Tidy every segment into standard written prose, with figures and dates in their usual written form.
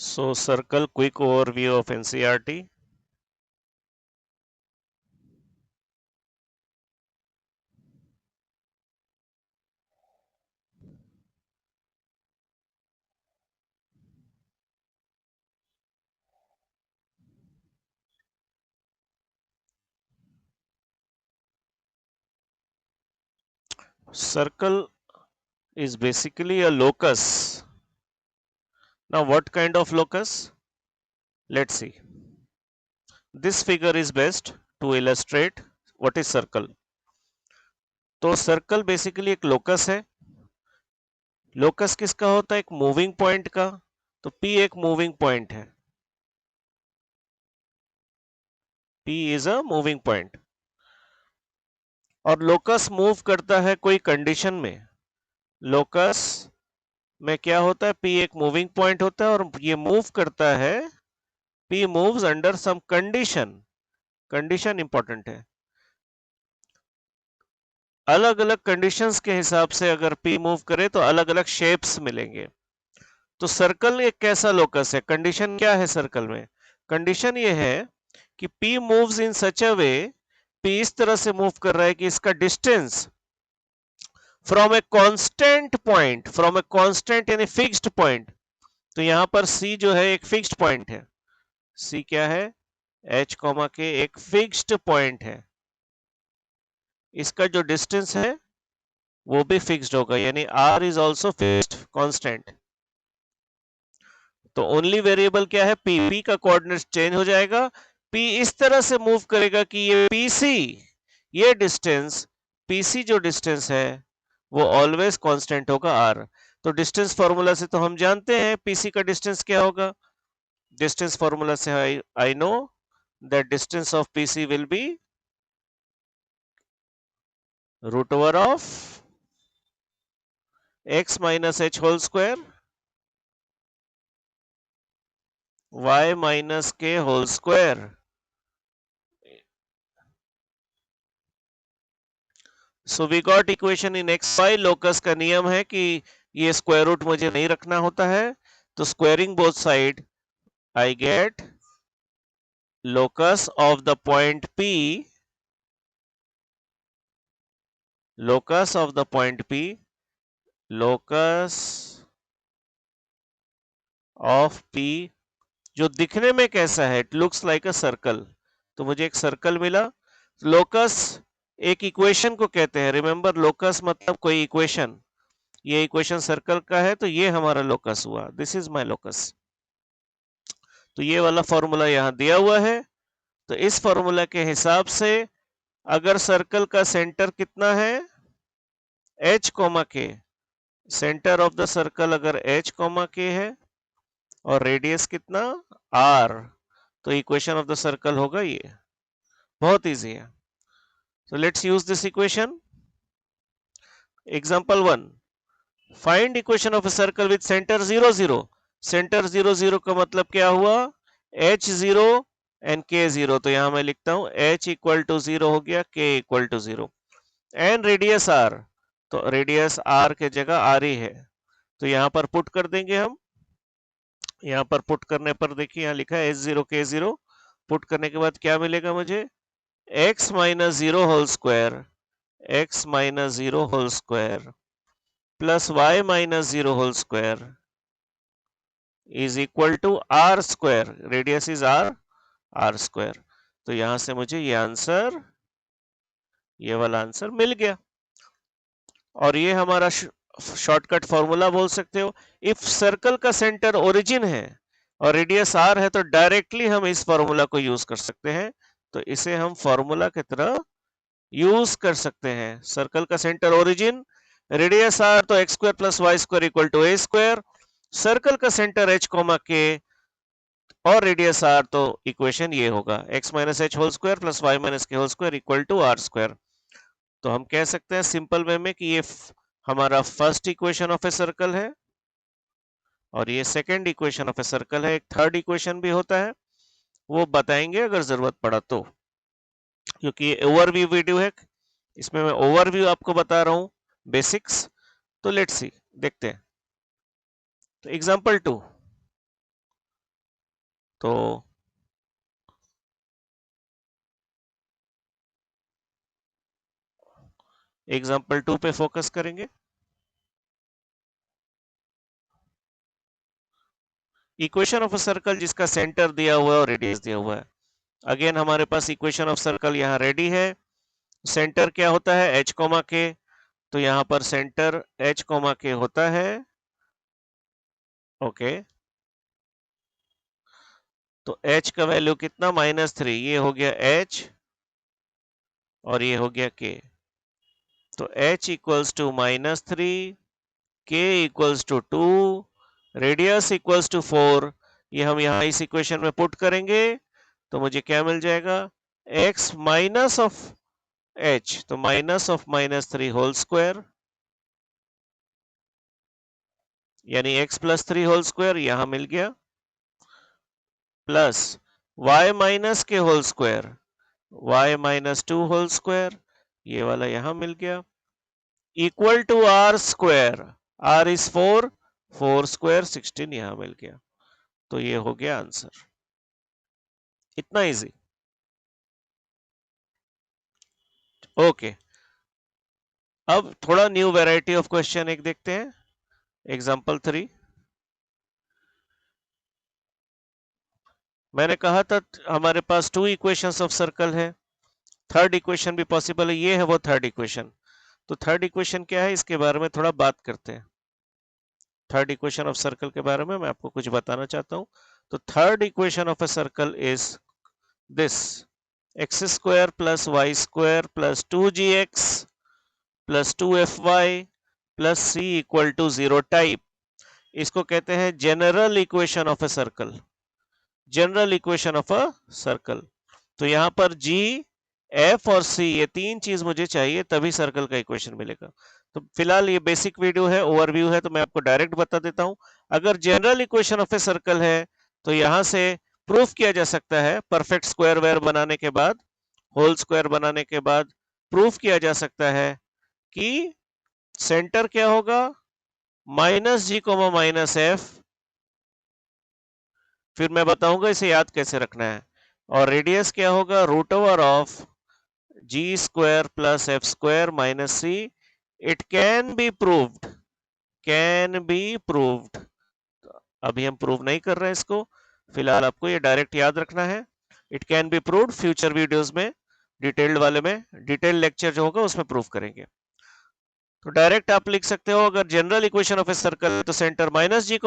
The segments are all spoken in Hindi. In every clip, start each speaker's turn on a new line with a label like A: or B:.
A: So, circle quick overview of NCERT. Circle is basically a locus. Now, what kind of locus? Let's see. This figure is best to illustrate what is circle. तो सर्कल बेसिकली एक लोकस है. लोकस किसका होता है? एक मूविंग पॉइंट का. तो P एक मूविंग पॉइंट है. P is a moving point. और लोकस मूव करता है कोई कंडीशन में. लोकस में क्या होता है? P एक मूविंग पॉइंट होता है और ये मूव करता है. P moves under some condition. Condition important है. अलग अलग कंडीशंस के हिसाब से अगर P मूव करे तो अलग अलग शेप्स मिलेंगे. तो सर्कल एक कैसा लोकस है? कंडीशन क्या है सर्कल में? कंडीशन ये है कि P moves in such a way, P इस तरह से मूव कर रहा है कि इसका distance from a constant point, from a constant यानी फिक्स्ड पॉइंट. तो यहां पर C जो है एक फिक्स्ड पॉइंट है. C क्या है? H कॉमा के एक फिक्स्ड पॉइंट है. इसका जो डिस्टेंस है वो भी फिक्स्ड होगा, यानी R is also fixed constant. तो ओनली वेरिएबल क्या है? P का कोऑर्डिनेट चेंज हो जाएगा. P इस तरह से मूव करेगा कि ये PC, ये डिस्टेंस PC जो डिस्टेंस है वो ऑलवेज कांस्टेंट होगा R. तो डिस्टेंस फॉर्मूला से तो हम जानते हैं PC का डिस्टेंस क्या होगा. डिस्टेंस फॉर्मूला से I know that distance of PC will be root over of x minus h whole square y minus k whole square. So we got equation in xy. Locus का नियम है कि ये स्क्वायर रूट मुझे नहीं रखना होता है. तो squaring both side I get locus of the point P, locus of the point P, locus of P जो दिखने में कैसा है? It looks like a circle. तो मुझे एक सर्कल मिला. लोकस एक इक्वेशन को कहते हैं. रिमेंबर, लोकस मतलब कोई इक्वेशन. ये इक्वेशन सर्कल का है तो ये हमारा लोकस हुआ. This is my locus. तो ये वाला फॉर्मूला यहां दिया हुआ है. तो इस फॉर्मूला के हिसाब से अगर सर्कल का सेंटर कितना है? H कॉमा के. सेंटर ऑफ द सर्कल अगर H कॉमा के है और रेडियस कितना? R, तो इक्वेशन ऑफ द सर्कल होगा ये. बहुत इजी है. So let's use this equation. Example 1. Find equation of a circle with center 0 0. Center 0 0 का मतलब क्या हुआ? H0 and K0. तो यहां मैं लिखता हूं H equal to 0 हो गया, K equal to 0. And radius R. तो रेडियस R के जगह R ही है. तो यहां पर पुट कर देंगे हम. यहां पर पुट करने पर देखिए यहां लिखा है H0 K0. पुट करने के बाद क्या मिलेगा मुझे? x minus 0 whole square, x minus 0 whole square plus y minus 0 whole square is equal to r square. Radius is r square. तो यहां से मुझे ये आंसर, ये वाला आंसर मिल गया. और ये हमारा शॉर्टकट फॉर्मूला बोल सकते हो. इफ सर्कल का सेंटर ओरिजिन है और रेडियस r है तो डायरेक्टली हम इस फॉर्मूला को यूज कर सकते हैं. तो इसे हम फॉर्मूला की तरह यूज कर सकते हैं. सर्कल का सेंटर ओरिजिन, रेडियस r, तो x square plus y square equal to a square. Circle का सेंटर h कॉमा के और रेडियस r, तो इक्वेशन ये होगा x minus h whole square plus y minus k whole square equal to r square. तो हम कह सकते हैं सिंपल वे में कि ये हमारा first equation of a circle है और ये second equation of a circle है. एक थर्ड इक्वेशन भी होता है, वो बताएंगे अगर जरूरत पड़ा तो, क्योंकि ये ओवरव्यू वीडियो है. इसमें मैं ओवरव्यू आपको बता रहा हूं, बेसिक्स. तो लेट्स सी, देखते हैं. तो एग्जांपल 2. तो एग्जाम्पल 2 पे फोकस करेंगे। इक्वेशन ऑफ अ सर्कल जिसका सेंटर दिया हुआ है और रेडियस दिया हुआ है। अगेन हमारे पास इक्वेशन ऑफ सर्कल यहाँ रेडी है। सेंटर क्या होता है, h कोमा के, तो यहाँ पर सेंटर h कोमा के होता है। ओके, तो h का वैल्यू कितना, -3, ये हो गया h और ये हो गया k। तो h equals to -3, k equals to 2, radius equals to 4। ये हम यहाँ इस इक्वेशन में पुट करेंगे तो मुझे क्या मिल जाएगा, x माइनस ऑफ h, तो माइनस ऑफ -3 होल स्क्वायर, यानी x प्लस 3 होल स्क्वायर यहां मिल गया, plus y minus k whole square, y minus 2 whole square, ये वाला यहां मिल गया, equal to r square, r is 4, 4 square 16 यहां मिल गया। तो ये हो गया आंसर। इतना इजी। ओके, अब थोड़ा न्यू वैरायटी ऑफ क्वेश्चन एक देखते हैं। एग्जांपल 3, मैंने कहा था हमारे पास 2 इक्वेशंस ऑफ सर्कल है, थर्ड इक्वेशन भी पॉसिबल है, ये है वो थर्ड इक्वेशन। तो थर्ड इक्वेशन क्या है, इसके बारे में थोड़ा बात करते हैं। थर्ड इक्वेशन ऑफ सर्कल के बारे में मैं आपको कुछ बताना चाहता हूं। तो third equation of a circle is this, x square plus y square plus 2gx plus 2fy plus C equal to 0 type. इसको कहते हैं general equation of a circle, general equation of a circle. तो यहां पर जी, एफ और सी, ये तीन चीज मुझे चाहिए तभी सर्कल का इक्वेशन मिलेगा। तो फिलहाल ये बेसिक वीडियो है, ओवरव्यू है, तो मैं आपको डायरेक्ट बता देता हूं। अगर general equation of a circle है तो यहां से प्रूफ किया जा सकता है, परफेक्ट स्क्वायर वेयर बनाने के बाद, होल स्क्वायर बनाने के बाद प्रूफ किया जा सकता है कि सेंटर क्या होगा, -g, -f, फिर मैं बताऊंगा इसे याद कैसे रखना है, और रेडियस क्या होगा, √of g square plus f square minus c. It can be proved, can be proved। अभी हम प्रूव नहीं कर रहे हैं इसको, फिलहाल आपको ये डायरेक्ट याद रखना है। It can be proved, future videos में डिटेल्ड वाले में, डिटेल लेक्चर जो होगा उसमें प्रूव करेंगे। तो डायरेक्ट आप लिख सकते हो, अगर general equation of a circle है तो सेंटर -g,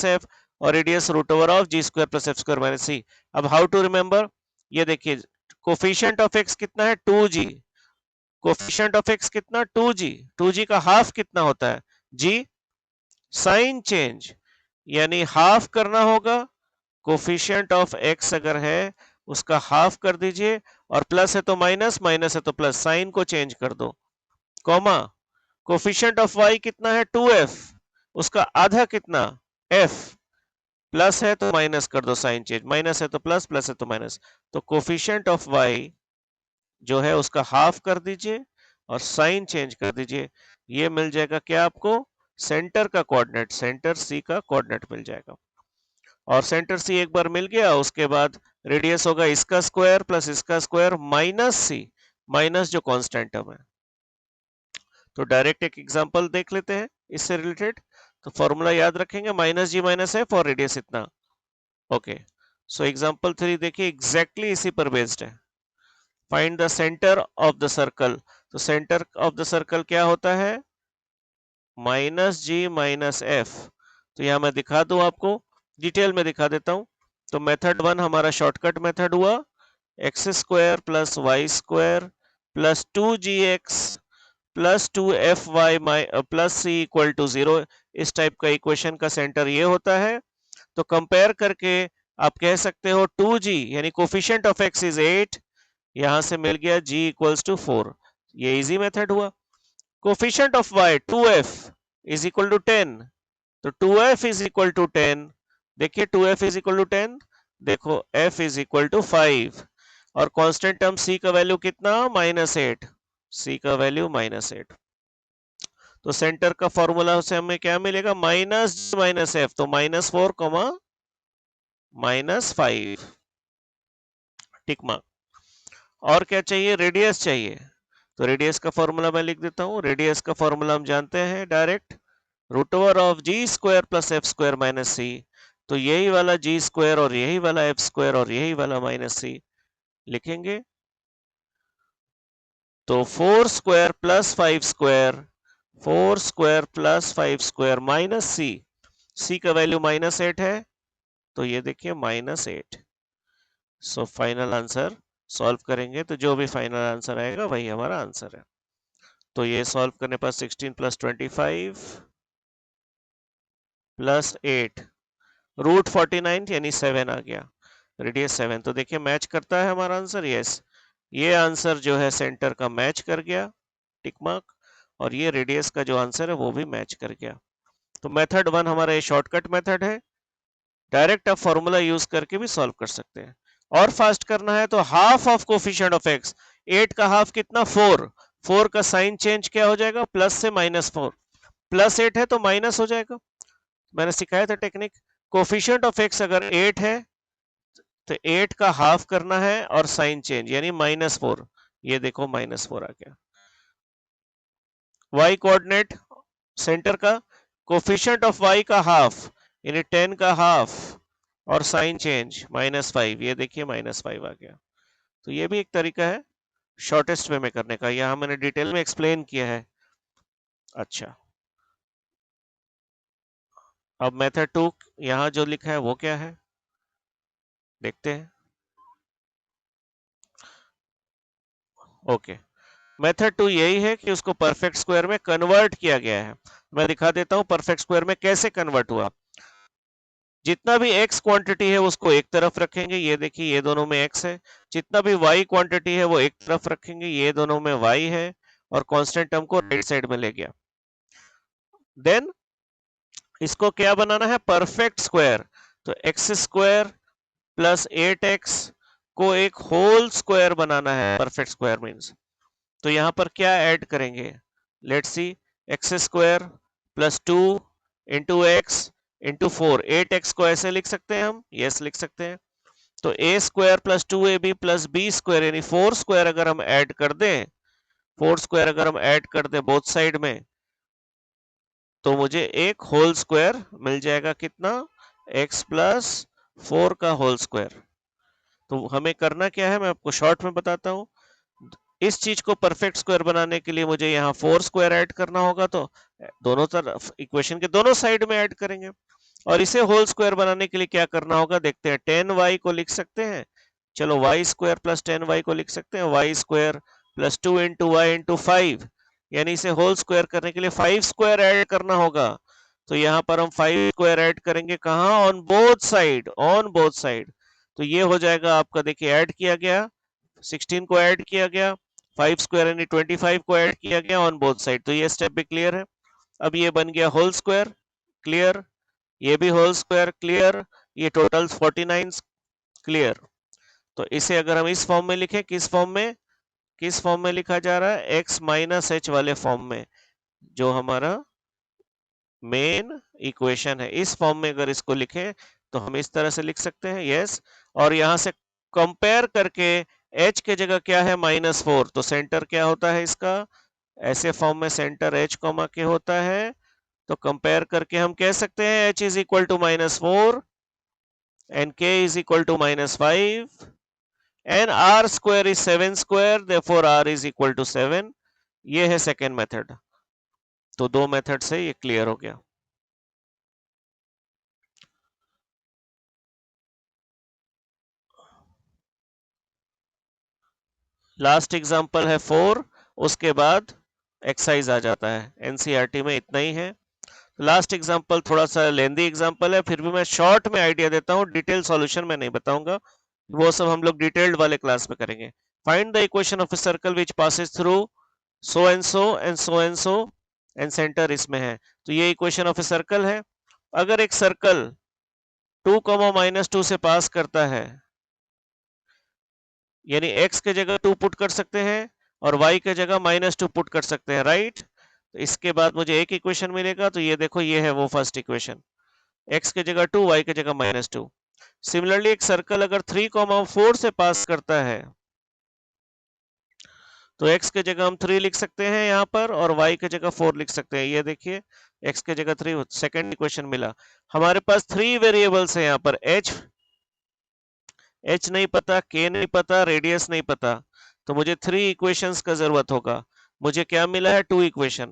A: -f और radius √of g square plus f square minus c। अब हाउ टू रिमेंबर, ये देखिए कोफिशिएंट ऑफ x कितना है, 2g, कोफिशिएंट ऑफ x कितना, 2g, 2g का हाफ कितना होता है, g, साइन चेंज, यानी हाफ करना होगा, कोफिशिएंट ऑफ x अगर है उसका हाफ कर दीजिए, और प्लस है तो माइनस, माइनस है तो प्लस, साइन को चेंज कर दो, कॉमा, कोफिशिएंट ऑफ y कितना है, 2f, उसका आधा कितना, f, प्लस है तो माइनस कर दो, साइन चेंज, माइनस है तो प्लस, प्लस है तो माइनस, तो कोफिशिएंट ऑफ y जो है उसका हाफ कर दीजिए और साइन चेंज कर दीजिए, ये मिल जाएगा क्या आपको, सेंटर का कोऑर्डिनेट, सेंटर सी का कोऑर्डिनेट मिल जाएगा। और सेंटर सी एक बार मिल गया, उसके बाद रेडियस होगा इसका स्क्वायर प्लस इसका स्क्वायर माइनस सी, माइनस जो कांस्टेंट टर्म है। तो डायरेक्ट एक एग्जांपल देख लेते हैं इससे रिलेटेड। तो फॉर्मूला याद रखेंगे, -g, -f और रेडियस इतना। ओके, सो एग्जांपल 3 देखिए, एग्जैक्टली इसी पर बेस्ड है। Find the centre of the circle. तो सेंटर ऑफ द सर्कल क्या होता है, -g, -f। तो यहां मैं दिखा दूं आपको, डिटेल में दिखा देता हूं। तो मेथड 1 हमारा शॉर्टकट मेथड हुआ, x square plus y square plus 2gx plus 2fy plus C equal to 0। इस टाइप का इक्वेशन का सेंटर ये होता है। तो कंपेयर करके आप कह सकते हो 2g, यानी कोफिशिएंट ऑफ x इज 8, यहां से मिल गया g इक्वल्स टू 4। ये इजी मेथड हुआ। Coefficient of y 2f is equal to 10, तो 2f इज इक्वल टू 10, देखिए 2f इज इक्वल टू 10, देखो f इज इक्वल टू 5, और कांस्टेंट टर्म c का वैल्यू कितना, -8, c का वैल्यू -8। तो सेंटर का फॉर्मूला से हमें क्या मिलेगा, -g, -f, तो -4, -5 टिक मार्क। और क्या चाहिए? रेडियस चाहिए। तो रेडियस का फॉर्मूला मैं लिख देता हूं। रेडियस का फॉर्मूला हम जानते हैं डायरेक्ट, √g² + f² - c। तो यही वाला g² और यही वाला f² और यही वाला -c लिखेंगे। तो 4² + 5² 4² + 5² - c। c का वैल्यू -8 है, तो ये देखिए -8। सो फाइनल आंसर सॉल्व करेंगे तो जो भी फाइनल आंसर आएगा वही हमारा आंसर है। तो ये सॉल्व करने पर 16 + 25 + 8 √49 यानी 7 आ गया। रेडियस 7। तो देखिए मैच करता है हमारा आंसर। यस, ये आंसर जो है सेंटर का मैच कर गया, टिक मार्क। और ये रेडियस का जो आंसर है वो भी मैच कर गया। तो मेथड 1 हमारा ये शॉर्टकट मेथड है। डायरेक्ट आप फॉर्मूला यूज करके भी सॉल्व कर सकते हैं। और फास्ट करना है तो half of coefficient of x, 8 का हाफ कितना? 4। 4 का साइन चेंज क्या हो जाएगा? प्लस से -4। +8 है तो माइनस हो जाएगा। मैंने सिखाया था टेक्निक। कोफिशिएंट ऑफ x अगर 8 है तो 8 का हाफ करना है और साइन चेंज यानी -4। ये देखो -4 आ गया। y कोऑर्डिनेट सेंटर का कोफिशिएंट ऑफ y का हाफ यानी 10 का हाफ और साइन चेंज -5। ये देखिए -5 आ गया। तो ये भी एक तरीका है शॉर्टेस्ट वे में करने का। यहां मैंने डिटेल में एक्सप्लेन किया है। अच्छा, अब मेथड 2 यहां जो लिखा है वो क्या है देखते हैं। ओके, मेथड 2 यही है कि उसको परफेक्ट स्क्वायर में कन्वर्ट किया गया है। मैं दिखा देता हूं परफेक्ट स्क्वायर में कैसे कन्वर्ट हुआ। जितना भी x क्वांटिटी है उसको एक तरफ रखेंगे, ये देखिए ये दोनों में x है। जितना भी y क्वांटिटी है वो एक तरफ रखेंगे, ये दोनों में y है। और कांस्टेंट टर्म को राइट साइड में ले गया। देन इसको क्या बनाना है? Perfect square. तो x² + 8x को एक होल स्क्वायर बनाना है। परफेक्ट स्क्वायर मीन्स तो यहां पर क्या ऐड करेंगे? Let's see, x² + 2 × x × 4। 8x को ऐसे लिख सकते हैं हम, यस लिख सकते हैं। तो a² + 2ab + b² यानी 4² अगर हम ऐड कर दें, 4² अगर हम ऐड कर दें बोथ साइड में, तो मुझे एक होल स्क्वायर मिल जाएगा। कितना? x + 4 का होल स्क्वायर। तो हमें करना क्या है मैं आपको शॉर्ट में बताता हूं। इस चीज को परफेक्ट स्क्वायर बनाने के लिए मुझे यहाँ 4² ऐड करना होगा। तो दोनों तरफ इक्वेशन के दोनों साइड में ऐड करेंगे। और इसे होल स्क्वायर बनाने के लिए क्या करना होगा देखते हैं। 10y को लिख सकते हैं, चलो y² + 10y को लिख सकते हैं। y² + 2 × y × 5 यानी इसे होल स्क्वायर करने के लिए 5² ऐड करना होगा। तो यहाँ पर हम 5² ऐड करेंगे कहाँ? On both side, on both side. तो ये हो जाएगा आपका, देखिए ऐड किया गया, 16 को ऐड किया गया, 5² यानी 25 को ऐड किया गया ऑन बोथ साइड। तो ये स्टेप भी क्लियर है। अब ये बन गया होल स्क्वायर, क्लियर। ये भी होल स्क्वायर, क्लियर। ये टोटल 49 क्लियर। तो इसे अगर हम इस फॉर्म में लिखें, किस फॉर्म में, किस फॉर्म में लिखा जा रहा है? x - h वाले फॉर्म में, जो हमारा मेन इक्वेशन है। इस फॉर्म में अगर इसको लिखें तो हम इस तरह से लिख सकते हैं, यस। और यहां से कंपेयर करके h के जगह क्या है? -4। तो सेंटर क्या होता है इसका? ऐसे फॉर्म में सेंटर h, के होता है। तो कंपेयर करके हम कह सकते हैं h = -4 and k = -5 and r² is 7², therefore r = 7। ये है सेकेंड मेथड। तो दो मेथड से ये क्लियर हो गया। लास्ट एग्जांपल है 4, उसके बाद एक्सरसाइज आ जाता है। एनसीईआरटी में इतना ही है। लास्ट एग्जांपल थोड़ा सा लेंदी एग्जांपल है, फिर भी मैं शॉर्ट में आइडिया देता हूँ, डिटेल सॉल्यूशन में नहीं बताऊंगा, वो सब हम लोग डिटेल्ड वाले क्लास में करेंगे। Find the equation of a circle which passes through so and so and so and so and centre इसमें है। तो ये इक्वेशन ऑफ ए सर्कल है। अगर एक सर्कल 2, -2 से पास करता है, यानी x के जगह 2 पुट कर सकते हैं और y के जगह -2 पुट कर सकते हैं, राइट। तो इसके बाद मुझे एक इक्वेशन मिलेगा। तो ये देखो, ये है वो फर्स्ट इक्वेशन, x के जगह 2, y के जगह -2। सिमिलरली एक सर्कल अगर 3,4 से पास करता है तो x के जगह हम 3 लिख सकते हैं यहाँ पर और y के जगह 4 लिख सकते हैं। ये देखिए x के जगह 3, सेकेंड इक्वेशन मिला। हमारे पास 3 वेरिएबल्स है यहाँ पर, h नहीं पता, k नहीं पता, रेडियस नहीं पता, तो मुझे 3 इक्वेशंस का जरूरत होगा। मुझे क्या मिला है? 2 इक्वेशन।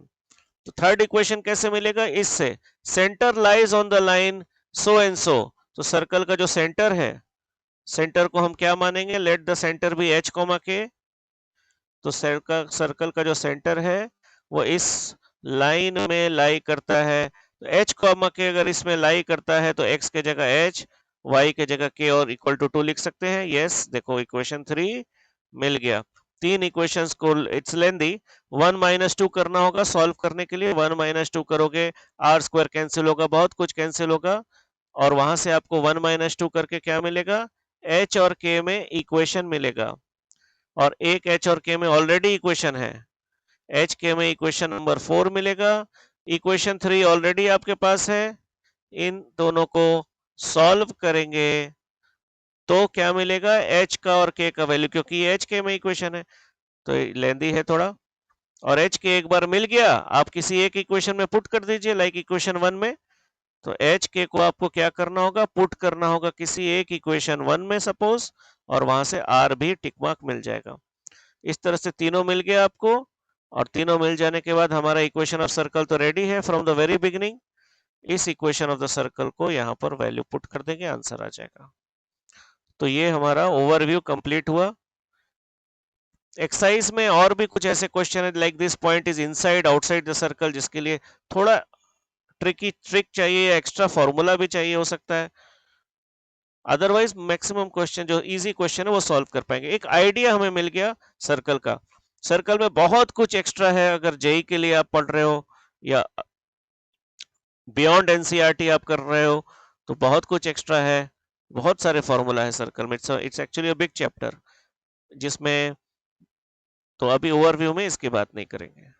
A: तो थर्ड इक्वेशन कैसे मिलेगा? इससे centre lies on the line so and so. तो सर्कल का जो सेंटर है, सेंटर को हम क्या मानेंगे? Let the centre be h, k। तो सर्कल का जो सेंटर है वो इस लाइन में लाई करता है। तो h, k अगर इसमें लाई करता है तो x के जगह h, y के जगह k और इक्वल टू 2 लिख सकते हैं। यस, देखो इक्वेशन 3 मिल गया। 3 इक्वेशंस को, इट्स लेंदी, 1 माइनस 2 करना होगा सॉल्व करने के लिए। 1 माइनस 2 करोगे आर स्क्वायर कैंसिल होगा, बहुत कुछ कैंसिल होगा, और वहां से आपको 1 माइनस 2 करके क्या मिलेगा? h और k में इक्वेशन मिलेगा, और एक h और k में ऑलरेडी इक्वेशन है। h k में इक्वेशन नंबर 4 मिलेगा, इक्वेशन 3 ऑलरेडी आपके पास है। इन दोनों को सॉल्व करेंगे तो क्या मिलेगा? h का और k का वैल्यू, क्योंकि ये h k में इक्वेशन है तो लेंदी है थोड़ा। और h k एक बार मिल गया, आप किसी एक इक्वेशन में पुट कर दीजिए, लाइक इक्वेशन 1 में। तो h k को आपको क्या करना होगा? पुट करना होगा किसी एक इक्वेशन 1 में सपोज, और वहां से r भी टिक मार्क मिल जाएगा। इस तरह से तीनों मिल गया आपको, और तीनों मिल जाने के बाद हमारा इक्वेशन ऑफ सर्कल तो रेडी है फ्रॉम द वेरी बिगिनिंग। इस इक्वेशन ऑफ द सर्कल को यहाँ पर वैल्यू पुट कर देंगे, आंसर आ जाएगा। तो ये हमारा ओवरव्यू कंप्लीट हुआ। एक्सरसाइज में और भी कुछ ऐसे क्वेश्चन है, like this point is inside outside the circle, जिसके लिए थोड़ा ट्रिक चाहिए या एक्स्ट्रा फॉर्मूला भी चाहिए हो सकता है। अदरवाइज मैक्सिमम क्वेश्चन जो इजी क्वेश्चन है वो सॉल्व कर पाएंगे। एक आइडिया हमें मिल गया सर्कल का। सर्कल में बहुत कुछ एक्स्ट्रा है, अगर जेई के लिए आप पढ़ रहे हो या बियॉन्ड एनसीईआरटी आप कर रहे हो तो बहुत कुछ एक्स्ट्रा है, बहुत सारे फॉर्मूला है सर्कल में। It's actually a big chapter, जिसमें तो अभी ओवरव्यू में इसकी बात नहीं करेंगे।